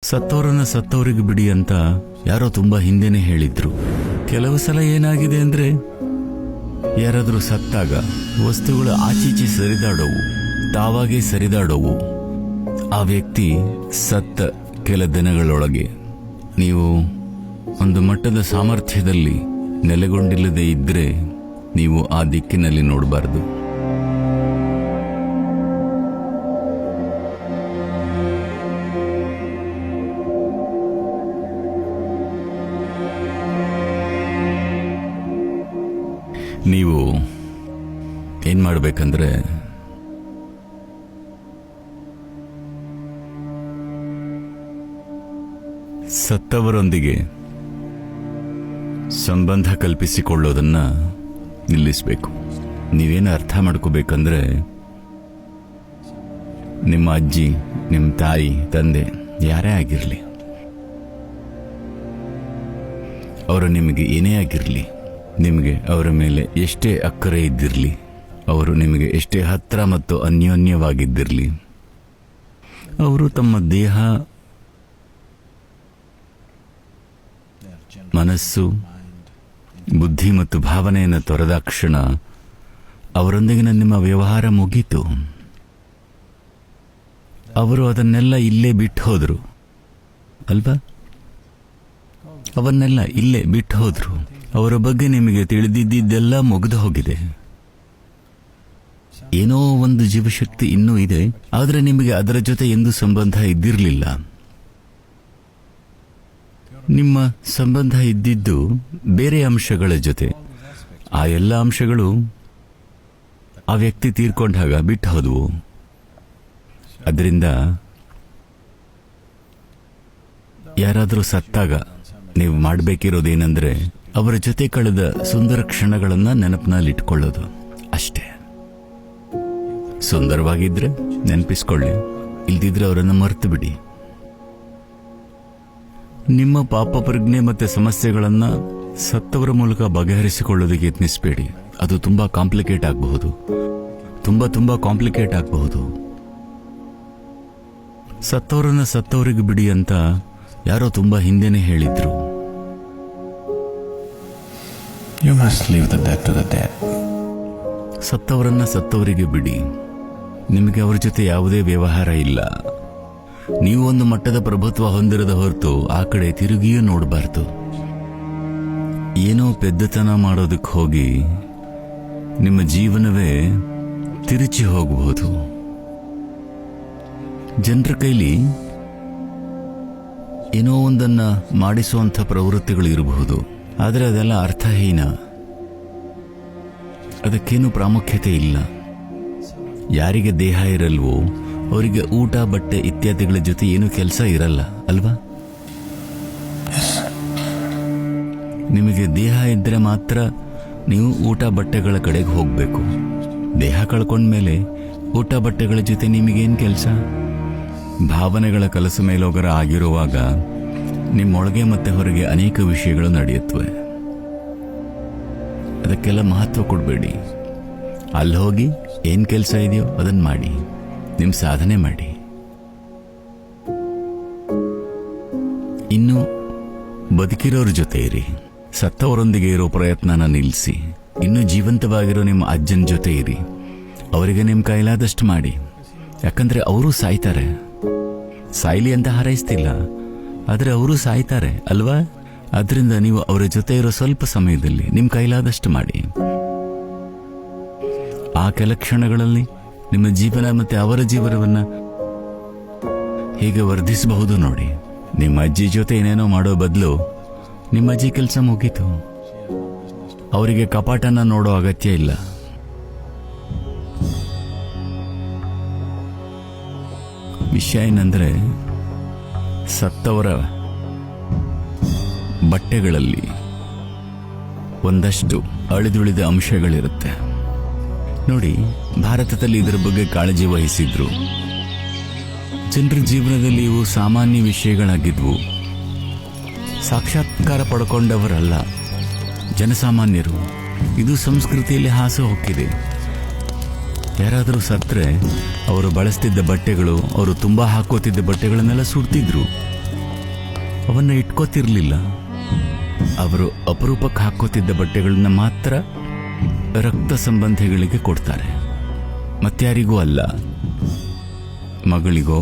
ಸತ್ತವರನ್ನ ಸತ್ತವರಿಗೆ ಬಿಡಿ ಅಂತ ಯಾರೋ ತುಂಬಾ ಹಿಂದೆನೆ ಹೇಳಿದ್ರು. ಕೆಲವು ಸಲ ಏನಾಗಿದೆ ಅಂದ್ರೆ, ಯಾರಾದ್ರೂ ಸತ್ತಾಗ ವಸ್ತುಗಳು ಆಚೀಚೆ ಸರಿದಾಡೋವು, ತಾವಾಗೇ ಸರಿದಾಡೋವು. ಆ ವ್ಯಕ್ತಿ ಸತ್ತ ಕೆಲ ದಿನಗಳೊಳಗೆ ನೀವು ಒಂದು ಮಟ್ಟದ ಸಾಮರ್ಥ್ಯದಲ್ಲಿ ನೆಲೆಗೊಂಡಿಲ್ಲದೆ ಇದ್ರೆ ನೀವು ಆ ದಿಕ್ಕಿನಲ್ಲಿ ನೋಡಬಾರದು. ನೀವು ಏನ್ ಮಾಡಬೇಕಂದ್ರೆ, ಸತ್ತವರೊಂದಿಗೆ ಸಂಬಂಧ ಕಲ್ಪಿಸಿಕೊಳ್ಳೋದನ್ನ ನಿಲ್ಲಿಸಬೇಕು. ನೀವೇನು ಅರ್ಥ ಮಾಡ್ಕೋಬೇಕಂದ್ರೆ, ನಿಮ್ಮ ಅಜ್ಜಿ, ನಿಮ್ಮ ತಾಯಿ, ತಂದೆ ಯಾರೇ ಆಗಿರಲಿ, ಅವರು ನಿಮಗೆ ಏನೇ ಆಗಿರಲಿ, ನಿಮಗೆ ಅವರ ಮೇಲೆ ಎಷ್ಟೇ ಅಕ್ಕರೆ ಇದ್ದಿರಲಿ, ಅವರು ನಿಮಗೆ ಎಷ್ಟೇ ಹತ್ರ ಮತ್ತು ಅನ್ಯೋನ್ಯವಾಗಿದ್ದಿರಲಿ, ಅವರು ತಮ್ಮ ದೇಹ, ಮನಸ್ಸು, ಬುದ್ಧಿ ಮತ್ತು ಭಾವನೆಯನ್ನು ತೊರೆದಾಕ್ಷಣ ಅವರೊಂದಿಗಿನ ನಿಮ್ಮ ವ್ಯವಹಾರ ಮುಗೀತು. ಅವರು ಅದನ್ನೆಲ್ಲ ಇಲ್ಲೇ ಬಿಟ್ಟು ಹೋದ್ರು ಅಲ್ವಾ? ಅವನ್ನೆಲ್ಲ ಇಲ್ಲೇ ಬಿಟ್ಟು ಹೋದ್ರು. ಅವರ ಬಗ್ಗೆ ನಿಮಗೆ ತಿಳಿದಿದ್ದೆಲ್ಲ ಮುಗಿದು ಹೋಗಿದೆ. ಏನೋ ಒಂದು ಜೀವಶಕ್ತಿ ಇನ್ನೂ ಇದೆ, ಆದರೆ ನಿಮಗೆ ಅದರ ಜೊತೆ ಎಂದೂ ಸಂಬಂಧ ಇದ್ದಿರಲಿಲ್ಲ. ನಿಮ್ಮ ಸಂಬಂಧ ಇದ್ದಿದ್ದು ಬೇರೆ ಅಂಶಗಳ ಜೊತೆ. ಆ ಎಲ್ಲ ಅಂಶಗಳು ಆ ವ್ಯಕ್ತಿ ತೀರ್ಕೊಂಡಾಗ ಬಿಟ್ಟು ಹೋದವು. ಅದರಿಂದ ಯಾರಾದರೂ ಸತ್ತಾಗ ನೀವು ಮಾಡಬೇಕಿರೋದೇನೆಂದ್ರೆ, ಅವರ ಜೊತೆ ಕಳೆದ ಸುಂದರ ಕ್ಷಣಗಳನ್ನು ನೆನಪಿನಲ್ಲಿಟ್ಕೊಳ್ಳೋದು ಅಷ್ಟೇ. ಸುಂದರವಾಗಿದ್ರೆ ನೆನಪಿಸ್ಕೊಳ್ಳಿ, ಇಲ್ದಿದ್ರೆ ಅವರನ್ನು ಮರೆತು ಬಿಡಿ. ನಿಮ್ಮ ಪಾಪ ಪ್ರಜ್ಞೆ ಮತ್ತೆ ಸಮಸ್ಯೆಗಳನ್ನ ಸತ್ತವರ ಮೂಲಕ ಬಗೆಹರಿಸಿಕೊಳ್ಳೋದಕ್ಕೆ ಯತ್ನಿಸಬೇಡಿ. ಅದು ತುಂಬಾ ಕಾಂಪ್ಲಿಕೇಟ್ ಆಗಬಹುದು, ತುಂಬಾ ಕಾಂಪ್ಲಿಕೇಟ್ ಆಗಬಹುದು. ಸತ್ತವರನ್ನ ಸತ್ತವರಿಗೆ ಬಿಡಿ ಅಂತ ಯಾರೋ ತುಂಬಾ ಹಿಂದೆನೆ ಹೇಳಿದ್ರು. You must leave the dead to the dead. ಸತ್ತವರನ್ನ ಸತ್ತವರಿಗೆ ಬಿಡಿ. ನಿಮಗೆ ಅವರ ಜೊತೆ ಯಾವುದೇ ವ್ಯವಹಾರ ಇಲ್ಲ. ನೀವು ಒಂದು ಮಟ್ಟದ ಪ್ರಭುತ್ವ ಹೊಂದಿರದ ಹೊರತು ಆ ಕಡೆ ತಿರುಗಿಯೂ ನೋಡಬಾರ್ದು. ಏನೋ ಪೆದ್ದತನ ಮಾಡೋದಕ್ಕೆ ಹೋಗಿ ನಿಮ್ಮ ಜೀವನವೇ ತಿರುಚಿ ಹೋಗಬಹುದು. ಜನರ ಕೈಲಿ ಏನೋ ಒಂದನ್ನ ಮಾಡಿಸುವಂಥ ಪ್ರವೃತ್ತಿಗಳು ಇರಬಹುದು, ಆದರೆ ಅದೆಲ್ಲ ಅರ್ಥಹೀನ. ಅದಕ್ಕೇನು ಪ್ರಾಮುಖ್ಯತೆ ಇಲ್ಲ. ಯಾರಿಗೆ ದೇಹ ಇರಲ್ವೋ ಅವರಿಗೆ ಊಟ, ಬಟ್ಟೆ ಇತ್ಯಾದಿಗಳ ಜೊತೆ ಏನು ಕೆಲಸ ಇರಲ್ಲ ಅಲ್ವಾ? ನಿಮಗೆ ದೇಹ ಇದ್ದರೆ ಮಾತ್ರ ನೀವು ಊಟ ಬಟ್ಟೆಗಳ ಕಡೆಗೆ ಹೋಗಬೇಕು. ದೇಹ ಕಳ್ಕೊಂಡ್ಮೇಲೆ ಊಟ ಬಟ್ಟೆಗಳ ಜೊತೆ ನಿಮಗೇನು ಕೆಲಸ? ಭಾವನೆಗಳ ಕಲಸು ಮೇಲೋಗರ ಆಗಿರುವಾಗ ನಿಮ್ಮೊಳಗೆ ಮತ್ತೆ ಹೊರಗೆ ಅನೇಕ ವಿಷಯಗಳು ನಡೆಯುತ್ತವೆ. ಅದಕ್ಕೆಲ್ಲ ಮಹತ್ವ ಕೊಡಬೇಡಿ. ಅಲ್ಲಿ ಹೋಗಿ ಏನು ಕೆಲಸ ಇದೆಯೋ ಅದನ್ನು ಮಾಡಿ, ನಿಮ್ಮ ಸಾಧನೆ ಮಾಡಿ. ಇನ್ನು ಬದುಕಿರೋರ ಜೊತೆ ಇರಿ. ಸತ್ತವರೊಂದಿಗೆ ಇರೋ ಪ್ರಯತ್ನನ ನಿಲ್ಲಿಸಿ. ಇನ್ನು ಜೀವಂತವಾಗಿರೋ ನಿಮ್ಮ ಅಜ್ಜನ ಜೊತೆ ಇರಿ. ಅವರಿಗೆ ನಿಮ್ಮ ಕೈಲಾದಷ್ಟು ಮಾಡಿ. ಯಾಕಂದ್ರೆ ಅವರು ಸಾಯ್ತಾರೆ. ಸಾಯ್ಲಿ ಅಂತ ಹಾರೈಸ್ತಿಲ್ಲ, ಆದರೆ ಅವರು ಸಾಯ್ತಾರೆ ಅಲ್ವಾ? ಅದರಿಂದ ನೀವು ಅವರ ಜೊತೆ ಇರೋ ಸ್ವಲ್ಪ ಸಮಯದಲ್ಲಿ ನಿಮ್ಮ ಕೈಲಾದಷ್ಟು ಮಾಡಿ. ಆ ಕೆಲ ಕ್ಷಣಗಳಲ್ಲಿ ನಿಮ್ಮ ಜೀವನ ಮತ್ತೆ ಅವರ ಜೀವನವನ್ನ ಹೇಗೆ ವರ್ಧಿಸಬಹುದು ನೋಡಿ. ನಿಮ್ಮ ಅಜ್ಜಿ ಜೊತೆ ಏನೇನೋ ಮಾಡೋ ಬದಲು ನಿಮ್ಮ ಅಜ್ಜಿ ಕೆಲಸ ಮುಗೀತು. ಅವರಿಗೆ ಕಪಾಟನ್ನ ನೋಡೋ ಅಗತ್ಯ ಇಲ್ಲ. ವಿಷಯ ಏನಂದ್ರೆ, ಸತ್ತವರ ಬಟ್ಟೆಗಳಲ್ಲಿ ಒಂದಷ್ಟು ಅಳಿದುಳಿದ ಅಂಶಗಳಿರುತ್ತೆ ನೋಡಿ. ಭಾರತದಲ್ಲಿ ಇದರ ಬಗ್ಗೆ ಕಾಳಜಿ ವಹಿಸಿದ್ರು. ಜನರ ಜೀವನದಲ್ಲಿ ಇವು ಸಾಮಾನ್ಯ ವಿಷಯಗಳಾಗಿದ್ವು. ಸಾಕ್ಷಾತ್ಕಾರ ಪಡ್ಕೊಂಡವರಲ್ಲ, ಜನಸಾಮಾನ್ಯರು. ಇದು ಸಂಸ್ಕೃತಿಯಲ್ಲಿ ಹಾಸು ಹೊಕ್ಕಿದೆ. ಯಾರಾದರೂ ಸತ್ರೆ ಅವರು ಬಳಸ್ತಿದ್ದ ಬಟ್ಟೆಗಳು, ಅವರು ತುಂಬಾ ಹಾಕೋತಿದ್ದ ಬಟ್ಟೆಗಳನ್ನೆಲ್ಲ ಸುಡ್ತಿದ್ರು. ಅವನ್ನ ಇಟ್ಕೋತಿರ್ಲಿಲ್ಲ. ಅವರು ಅಪರೂಪಕ್ಕೆ ಹಾಕೋತಿದ್ದ ಬಟ್ಟೆಗಳನ್ನ ಮಾತ್ರ ರಕ್ತ ಸಂಬಂಧಿಗಳಿಗೆ ಕೊಡ್ತಾರೆ, ಮತ್ಯಾರಿಗೂ ಅಲ್ಲ. ಮಗಳಿಗೋ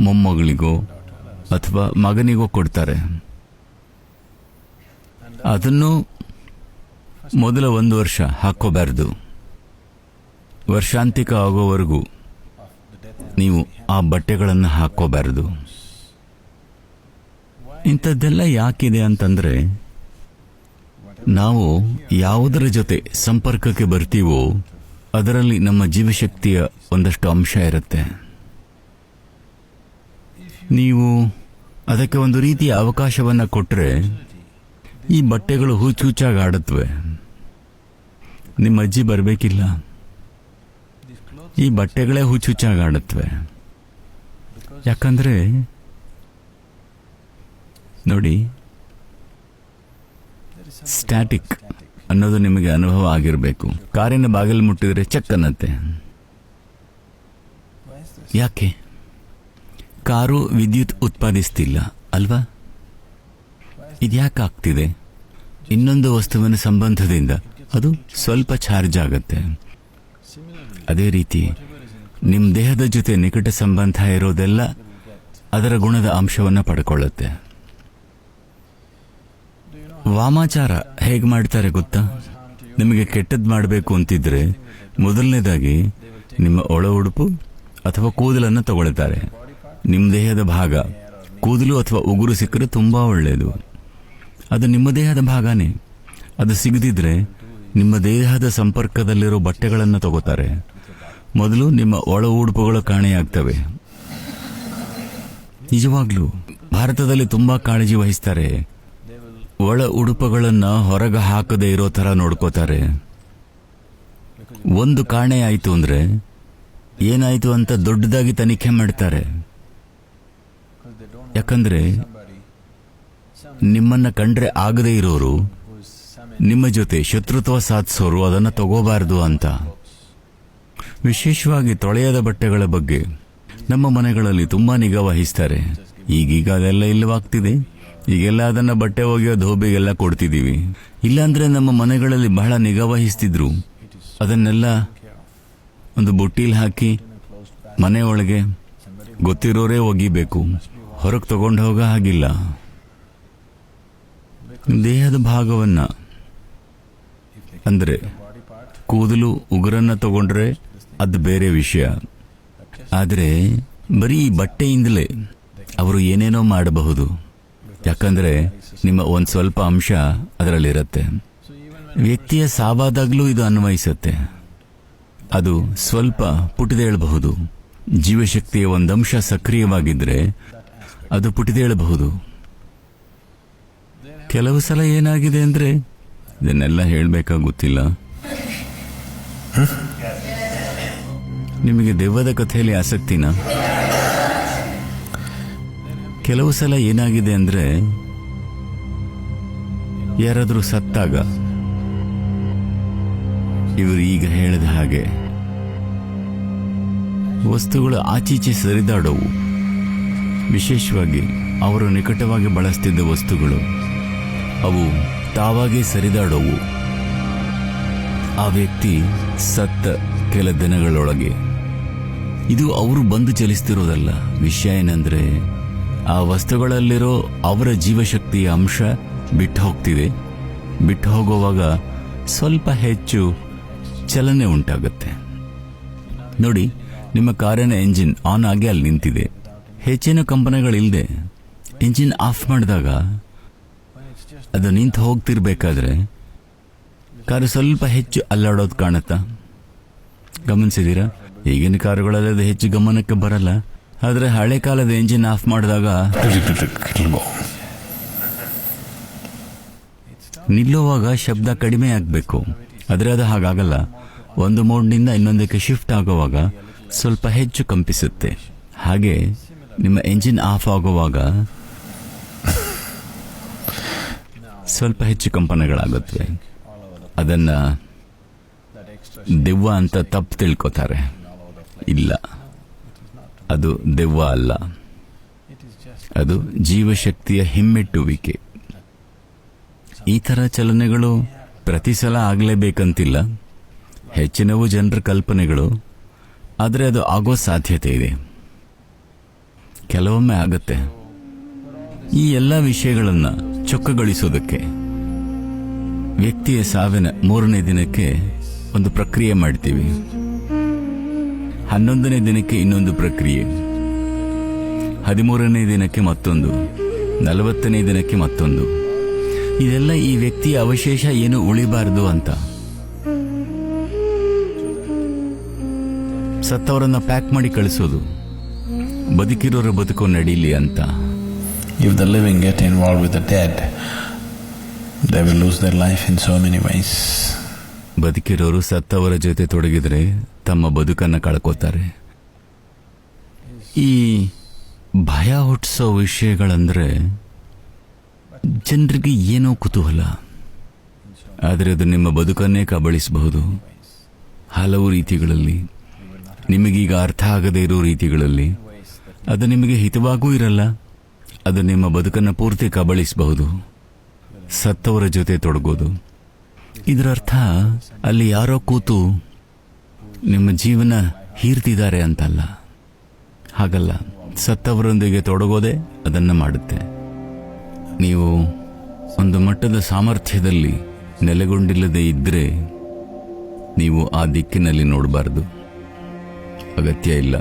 ಮೊಮ್ಮಗಳಿಗೋ ಅಥವಾ ಮಗನಿಗೋ ಕೊಡ್ತಾರೆ. ಅದನ್ನು ಮೊದಲ 1 ವರ್ಷ ಹಾಕೋಬಾರ್ದು. ವರ್ಷಾಂತಿಕ ಆಗೋವರೆಗೂ ನೀವು ಆ ಬಟ್ಟೆಗಳನ್ನು ಹಾಕೋಬಾರದು. ಇಂಥದ್ದೆಲ್ಲ ಯಾಕಿದೆ ಅಂತಂದ್ರೆ, ನಾವು ಯಾವುದರ ಜೊತೆ ಸಂಪರ್ಕಕ್ಕೆ ಬರ್ತೀವೋ ಅದರಲ್ಲಿ ನಮ್ಮ ಜೀವಶಕ್ತಿಯ ಒಂದಷ್ಟು ಅಂಶ ಇರುತ್ತೆ. ನೀವು ಅದಕ್ಕೆ ಒಂದು ರೀತಿಯ ಅವಕಾಶವನ್ನು ಕೊಟ್ಟರೆ ಈ ಬಟ್ಟೆಗಳು ಹುಚ್ಚುಚ್ಚಾಗಿ ಆಡುತ್ತವೆ. ನಿಮ್ಮ ಅಜ್ಜಿ ಬರಬೇಕಿಲ್ಲ, ಈ ಬಟ್ಟೆಗಳೇ ಹುಚ್ಚುಚ್ಚಾಗಿ ಆಡುತ್ತವೆ. ಯಾಕಂದ್ರೆ ನೋಡಿ, ಸ್ಟ್ಯಾಟಿಕ್ ಅನ್ನೋದು ನಿಮಗೆ ಅನುಭವ ಆಗಿರಬೇಕು. ಕಾರಿನ ಬಾಗಿಲು ಮುಟ್ಟಿದ್ರೆ ಚೆಕ್ ಅನ್ನತ್ತೆ. ಯಾಕೆ? ಕಾರು ವಿದ್ಯುತ್ ಉತ್ಪಾದಿಸ್ತಿಲ್ಲ ಅಲ್ವಾ? ಇದ್ಯಾಕೆ ಆಗ್ತಿದೆ? ಇನ್ನೊಂದು ವಸ್ತುವಿನ ಸಂಬಂಧದಿಂದ ಅದು ಸ್ವಲ್ಪ ಚಾರ್ಜ್ ಆಗತ್ತೆ. ಅದೇ ರೀತಿ ನಿಮ್ಮ ದೇಹದ ಜೊತೆ ನಿಕಟ ಸಂಬಂಧ ಇರೋದೆಲ್ಲ ಅದರ ಗುಣದ ಅಂಶವನ್ನು ಪಡ್ಕೊಳ್ಳುತ್ತೆ. ವಾಮಾಚಾರ ಹೇಗೆ ಮಾಡ್ತಾರೆ ಗೊತ್ತಾ? ನಿಮಗೆ ಕೆಟ್ಟದ್ದು ಮಾಡಬೇಕು ಅಂತಿದ್ರೆ ಮೊದಲನೇದಾಗಿ ನಿಮ್ಮ ಒಳ ಉಡುಪು ಅಥವಾ ಕೂದಲನ್ನು ತಗೊಳ್ತಾರೆ. ನಿಮ್ಮ ದೇಹದ ಭಾಗ ಕೂದಲು ಅಥವಾ ಉಗುರು ಸಿಕ್ಕರೆ ತುಂಬಾ ಒಳ್ಳೆಯದು. ಅದು ನಿಮ್ಮ ದೇಹದ ಭಾಗನೇ. ಅದು ಸಿಗದಿದ್ರೆ ನಿಮ್ಮ ದೇಹದ ಸಂಪರ್ಕದಲ್ಲಿರೋ ಬಟ್ಟೆಗಳನ್ನು ತಗೋತಾರೆ. ಮೊದಲು ನಿಮ್ಮ ಒಳ ಉಡುಪುಗಳು ಕಾಣೆಯಾಗ್ತವೆ. ನಿಜವಾಗ್ಲೂ ಭಾರತದಲ್ಲಿ ತುಂಬಾ ಕಾಳಜಿ ವಹಿಸ್ತಾರೆ. ಒಳ ಉಡುಪುಗಳನ್ನು ಹೊರಗೆ ಹಾಕದೇ ಇರೋ ಥರ ನೋಡ್ಕೋತಾರೆ. ಒಂದು ಕಾಣೆ ಆಯಿತು ಅಂದ್ರೆ ಏನಾಯಿತು ಅಂತ ದೊಡ್ಡದಾಗಿ ತನಿಖೆ ಮಾಡ್ತಾರೆ. ಯಾಕಂದ್ರೆ ನಿಮ್ಮನ್ನ ಕಂಡ್ರೆ ಆಗದೇ ಇರೋರು, ನಿಮ್ಮ ಜೊತೆ ಶತ್ರುತ್ವ ಸಾಧಿಸೋರು ಅದನ್ನು ತಗೋಬಾರ್ದು ಅಂತ. ವಿಶೇಷವಾಗಿ ತೊಳೆಯದ ಬಟ್ಟೆಗಳ ಬಗ್ಗೆ ನಮ್ಮ ಮನೆಗಳಲ್ಲಿ ತುಂಬಾ ನಿಗಾ ವಹಿಸ್ತಾರೆ. ಈಗೀಗ ಅದೆಲ್ಲ ಇಲ್ಲವಾಗ್ತಿದೆ. ಈಗೆಲ್ಲ ಅದನ್ನ ಬಟ್ಟೆ ಒಗೆಯೋ ಧೋಬೆಗೆಲ್ಲ ಕೊಡ್ತಿದ್ದೀವಿ. ಇಲ್ಲಾಂದ್ರೆ ನಮ್ಮ ಮನೆಗಳಲ್ಲಿ ಬಹಳ ನಿಗಾ ವಹಿಸ್ತಿದ್ರು. ಅದನ್ನೆಲ್ಲ ಒಂದು ಬುಟ್ಟಿಲ್ ಹಾಕಿ ಮನೆ ಒಳಗೆ ಗೊತ್ತಿರೋರೇ ಒಗಿಬೇಕು, ಹೊರಗೆ ತಗೊಂಡು ಹೋಗೋ ಹಾಗಿಲ್ಲ. ದೇಹದ ಭಾಗವನ್ನ ಅಂದ್ರೆ ಕೂದಲು ಉಗುರನ್ನ ತಗೊಂಡ್ರೆ ಅದು ಬೇರೆ ವಿಷಯ. ಆದರೆ ಬರೀ ಬಟ್ಟೆಯಿಂದಲೇ ಅವರು ಏನೇನೋ ಮಾಡಬಹುದು. ಯಾಕಂದ್ರೆ ನಿಮ್ಮ ಒಂದು ಸ್ವಲ್ಪ ಅಂಶ ಅದರಲ್ಲಿರುತ್ತೆ. ವ್ಯಕ್ತಿಯ ಸಾವಾದಾಗ್ಲೂ ಇದು ಅನ್ವಯಿಸುತ್ತೆ. ಅದು ಸ್ವಲ್ಪ ಪುಟಿದೇಳಬಹುದು. ಜೀವಶಕ್ತಿಯ ಒಂದಂಶ ಸಕ್ರಿಯವಾಗಿದ್ರೆ ಅದು ಪುಟಿದೇಳಬಹುದು. ಕೆಲವು ಸಲ ಏನಾಗಿದೆ ಅಂದ್ರೆ ಇದನ್ನೆಲ್ಲ ಹೇಳಬೇಕಾಗುತ್ತಿಲ್ಲ. ನಿಮಗೆ ದೆವ್ವದ ಕಥೆಯಲ್ಲಿ ಆಸಕ್ತಿನಾ? ಕೆಲವು ಸಲ ಏನಾಗಿದೆ ಅಂದ್ರೆ, ಯಾರಾದರೂ ಸತ್ತಾಗ ಇವರು ಈಗ ಹೇಳಿದ ಹಾಗೆ ವಸ್ತುಗಳು ಆಚೀಚೆ ಸರಿದಾಡವು. ವಿಶೇಷವಾಗಿ ಅವರು ನಿಕಟವಾಗಿ ಬಳಸ್ತಿದ್ದ ವಸ್ತುಗಳು ಅವು ತಾವಾಗೇ ಸರಿದಾಡವು. ಆ ವ್ಯಕ್ತಿ ಸತ್ತ ಕೆಲ ದಿನಗಳೊಳಗೆ. ಇದು ಅವರು ಬಂದು ಚಲಿಸ್ತಿರೋದಲ್ಲ. ವಿಷಯ ಏನಂದ್ರೆ, ಆ ವಸ್ತುಗಳಲ್ಲಿರೋ ಅವರ ಜೀವಶಕ್ತಿಯ ಅಂಶ ಬಿಟ್ಟು ಹೋಗ್ತಿದೆ. ಬಿಟ್ಟು ಹೋಗುವಾಗ ಸ್ವಲ್ಪ ಹೆಚ್ಚು ಚಲನೆ ಉಂಟಾಗುತ್ತೆ. ನೋಡಿ, ನಿಮ್ಮ ಕಾರಿನ ಎಂಜಿನ್ ಆನ್ ಆಗಿ ಅಲ್ಲಿ ನಿಂತಿದೆ. ಹೆಚ್ಚಿನ ಕಂಪನಿಗಳಿಲ್ಲದೆ ಎಂಜಿನ್ ಆಫ್ ಮಾಡಿದಾಗ ಅದು ನಿಂತು ಹೋಗ್ತಿರ್ಬೇಕಾದ್ರೆ ಕಾರು ಸ್ವಲ್ಪ ಹೆಚ್ಚು ಅಲ್ಲಾಡೋದು ಕಾಣುತ್ತಾ? ಗಮನಿಸಿದ್ದೀರಾ? ಈಗಿನ ಕಾರುಗಳಲ್ಲಿ ಅದು ಹೆಚ್ಚು ಗಮನಕ್ಕೆ ಬರಲ್ಲ. ಆದರೆ ಹಳೆ ಕಾಲದ ಎಂಜಿನ್ ಆಫ್ ಮಾಡಿದಾಗ ನಿಲ್ಲುವಾಗ ಶಬ್ದ ಕಡಿಮೆ ಆಗಬೇಕು. ಆದರೆ ಅದು ಹಾಗಾಗಲ್ಲ. ಒಂದು ಮೋಡ್ನಿಂದ ಇನ್ನೊಂದಕ್ಕೆ ಶಿಫ್ಟ್ ಆಗುವಾಗ ಸ್ವಲ್ಪ ಹೆಚ್ಚು ಕಂಪಿಸುತ್ತೆ. ಹಾಗೆ ನಿಮ್ಮ ಎಂಜಿನ್ ಆಫ್ ಆಗುವಾಗ ಸ್ವಲ್ಪ ಹೆಚ್ಚು ಕಂಪನಗಳಾಗುತ್ತವೆ. ಅದನ್ನ ದೆವ್ವ ಅಂತ ತಪ್ಪು ತಿಳ್ಕೊತಾರೆ. ಇಲ್ಲ, ಅದು ದೆವ್ವ ಅಲ್ಲ. ಅದು ಜೀವಶಕ್ತಿಯ ಹಿಮ್ಮೆಟ್ಟುವಿಕೆ. ಈ ಥರ ಚಲನೆಗಳು ಪ್ರತಿ ಸಲ ಆಗಲೇಬೇಕಂತಿಲ್ಲ. ಹೆಚ್ಚಿನವು ಜನರ ಕಲ್ಪನೆಗಳು, ಆದರೆ ಅದು ಆಗೋ ಸಾಧ್ಯತೆ ಇದೆ. ಕೆಲವೊಮ್ಮೆ ಆಗತ್ತೆ. ಈ ಎಲ್ಲ ವಿಷಯಗಳನ್ನು ಚೊಕ್ಕಗೊಳಿಸೋದಕ್ಕೆ ವ್ಯಕ್ತಿಯ ಸಾವಿನ 3ನೇ ದಿನಕ್ಕೆ ಒಂದು ಪ್ರಕ್ರಿಯೆ ಮಾಡ್ತೀವಿ. 11ನೇ ದಿನಕ್ಕೆ ಇನ್ನೊಂದು ಪ್ರಕ್ರಿಯೆ, 13ನೇ ದಿನಕ್ಕೆ ಮತ್ತೊಂದು, 40ನೇ ದಿನಕ್ಕೆ ಮತ್ತೊಂದು. ಇದೆಲ್ಲ ಈ ವ್ಯಕ್ತಿಯ ಅವಶೇಷ ಏನು ಉಳಿಬಾರದು ಅಂತ. ಸತ್ತವರನ್ನ ಪ್ಯಾಕ್ ಮಾಡಿ ಕಳಿಸೋದು, ಬದುಕಿರೋರ ಬದುಕು ನಡೀಲಿ ಅಂತ. If the living get involved with the dead, they will lose their life in so many ways. ಬದುಕಿರೋರು ಸತ್ತವರ ಜೊತೆ ತೊಡಗಿದ್ರೆ ತಮ್ಮ ಬದುಕನ್ನು ಕಳ್ಕೋತಾರೆ. ಈ ಭಯ ಹುಟ್ಟಿಸೋ ವಿಷಯಗಳಂದ್ರೆ ಜನರಿಗೆ ಏನೋ ಕುತೂಹಲ, ಆದರೆ ಅದು ನಿಮ್ಮ ಬದುಕನ್ನೇ ಕಬಳಿಸಬಹುದು. ಹಲವು ರೀತಿಗಳಲ್ಲಿ, ನಿಮಗೀಗ ಅರ್ಥ ಆಗದೇ ಇರೋ ರೀತಿಗಳಲ್ಲಿ. ಅದು ನಿಮಗೆ ಹಿತವಾಗೂ ಇರಲ್ಲ. ಅದು ನಿಮ್ಮ ಬದುಕನ್ನು ಪೂರ್ತಿ ಕಬಳಿಸಬಹುದು. ಸತ್ತವರ ಜೊತೆ ತೊಡಗೋದು, ಇದರರ್ಥ ಅಲ್ಲಿ ಯಾರೋ ಕೂತು ನಿಮ್ಮ ಜೀವನ ಹೀರ್ತಿದ್ದಾರೆ ಅಂತಲ್ಲ. ಹಾಗಲ್ಲ, ಸತ್ತವರೊಂದಿಗೆ ತೊಡಗೋದೇ ಅದನ್ನು ಮಾಡುತ್ತೆ. ನೀವು ಒಂದು ಮಟ್ಟದ ಸಾಮರ್ಥ್ಯದಲ್ಲಿ ನೆಲೆಗೊಂಡಿಲ್ಲದೆ ಇದ್ದರೆ ನೀವು ಆ ದಿಕ್ಕಿನಲ್ಲಿ ನೋಡಬಾರದು. ಅಗತ್ಯ ಇಲ್ಲ.